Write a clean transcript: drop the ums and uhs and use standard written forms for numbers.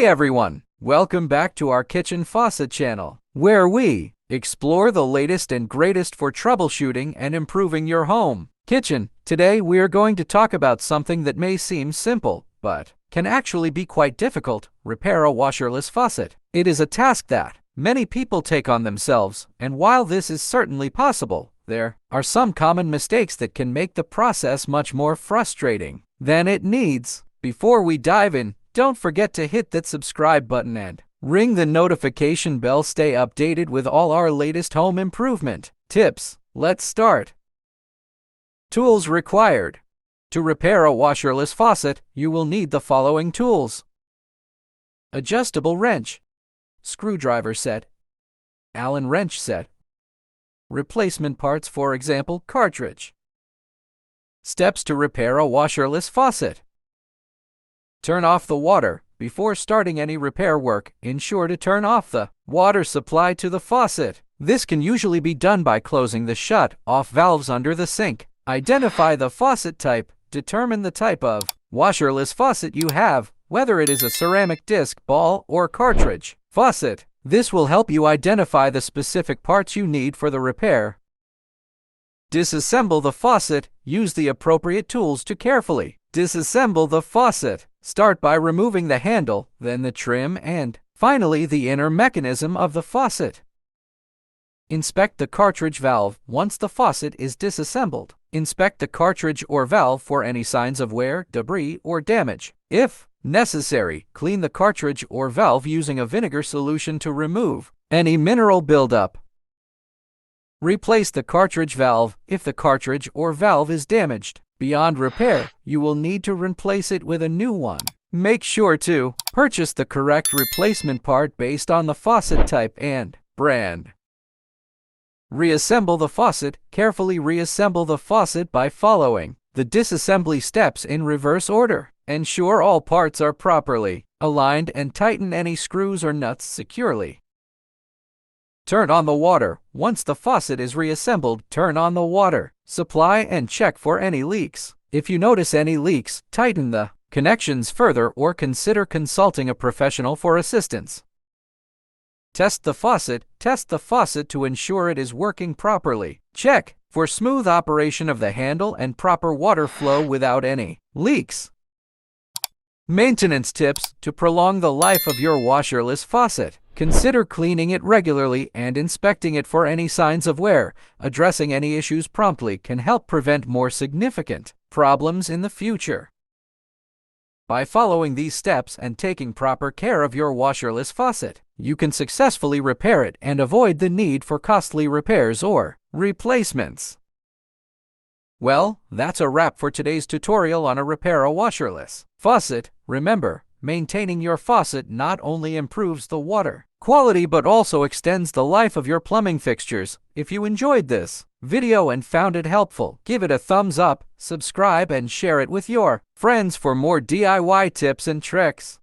Hey everyone! Welcome back to our kitchen faucet channel, where we explore the latest and greatest for troubleshooting and improving your home kitchen. Today we are going to talk about something that may seem simple, but can actually be quite difficult: repair a washerless faucet. It is a task that many people take on themselves, and while this is certainly possible, there are some common mistakes that can make the process much more frustrating than it needs. Before we dive in, don't forget to hit that subscribe button and ring the notification bell. Stay updated with all our latest home improvement tips. Let's start. Tools required. To repair a washerless faucet, you will need the following tools: adjustable wrench, screwdriver set, Allen wrench set, replacement parts, for example, cartridge. Steps to repair a washerless faucet. Turn off the water. Before starting any repair work, ensure to turn off the water supply to the faucet. This can usually be done by closing the shut-off valves under the sink. Identify the faucet type. Determine the type of washerless faucet you have, whether it is a ceramic disc, ball, or cartridge faucet. This will help you identify the specific parts you need for the repair. Disassemble the faucet. Use the appropriate tools to carefully disassemble the faucet. Start by removing the handle, then the trim, and finally the inner mechanism of the faucet. Inspect the cartridge valve. Once the faucet is disassembled, inspect the cartridge or valve for any signs of wear, debris, or damage. If necessary, clean the cartridge or valve using a vinegar solution to remove any mineral buildup. Replace the cartridge valve. If the cartridge or valve is damaged beyond repair, you will need to replace it with a new one. Make sure to purchase the correct replacement part based on the faucet type and brand. Reassemble the faucet. Carefully reassemble the faucet by following the disassembly steps in reverse order. Ensure all parts are properly aligned and tighten any screws or nuts securely. Turn on the water. Once the faucet is reassembled, turn on the water supply and check for any leaks. If you notice any leaks, tighten the connections further or consider consulting a professional for assistance. Test the faucet. Test the faucet to ensure it is working properly. Check for smooth operation of the handle and proper water flow without any leaks. Maintenance tips. To prolong the life of your washerless faucet, consider cleaning it regularly and inspecting it for any signs of wear. Addressing any issues promptly can help prevent more significant problems in the future. By following these steps and taking proper care of your washerless faucet, you can successfully repair it and avoid the need for costly repairs or replacements. Well, that's a wrap for today's tutorial on a repair a washerless faucet. Remember, maintaining your faucet not only improves the water quality but also extends the life of your plumbing fixtures. If you enjoyed this video and found it helpful, give it a thumbs up, subscribe, and share it with your friends for more DIY tips and tricks.